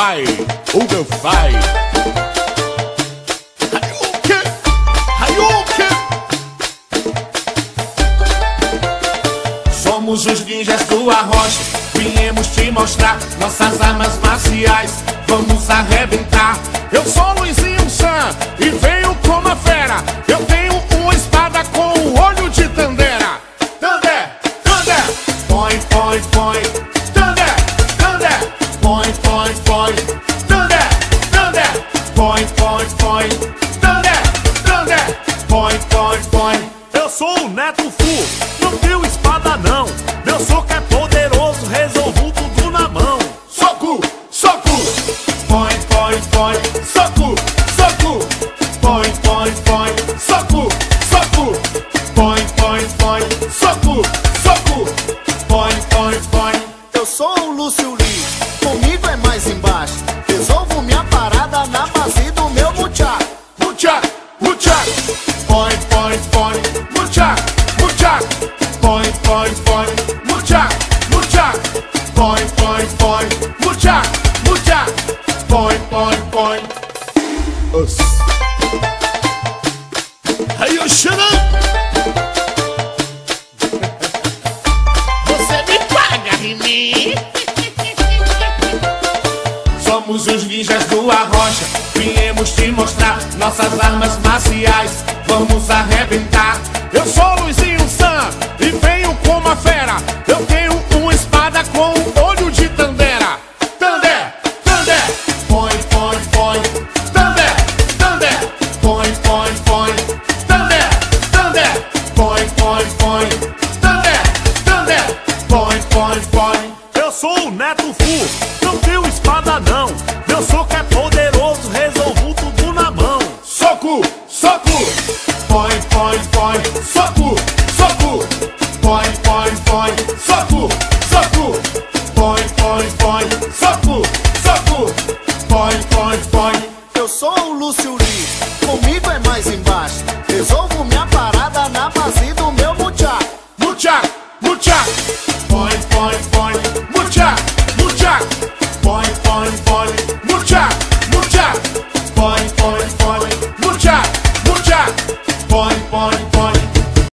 vai, Uga vai. Hadouken, Hadouken. Somos os ninjas do Arrocha, viemos te mostrar nossas armas marciais, vamos arrebentar. Eu sou Luizinho Sam e venho como a fera. Eu tenho uma espada com o olho de Tandera. Tandé, Tandé, põe, põe, põe. Tandé, Tandé, põe, põe, põe. Tandé, Tandé, põe, põe, põe. Tandé, Tandé, põe, põe, põe. Eu sou o Neto Fu, não tenho espada não. Meu soco é poderoso, resolvo tudo na mão. Soco, soco, põe, põe, põe. Soco, soco, põe, põe, põe. Soco, soco, põe, põe, põe. Soco, soco, põe, põe, põe. Eu sou o Lúcio Lee, comigo é mais embaixo. Resolvo minha parada na base do meu muchacho. Muchacho, muchacho, põe, põe, põe. Muchacho, muchacho, põe, põe, põe. Muchacho, muchacho, põe, põe, põe. Muchacho, muchacho, põe, põe, põe. Aí eu chamo. Você me paga, Rimi. Somos os ninjas do Arrocha, viemos te mostrar nossas armas marciais, vamos arrebentar. Eu sou Luizinho Sam e venho como a fera. Eu tenho uma espada com o olho de Tandera. Tandé, Tandé, põe, põe, põe. Tandé, Tandé, põe, põe, põe. Tandé, Tandé, põe, põe, põe. Tandé, Tandé, põe, põe, põe. Eu sou o Neto Fu, não tenho espada não. Meu soco é poderoso, resolvo tudo na mão. Soco, soco, põe, põe, põe. Soco, soco, põe, põe, põe. Soco, soco, põe, põe, põe. Soco, soco, põe, põe, põe. Eu sou o Lúcio Lee, comigo é mais embaixo.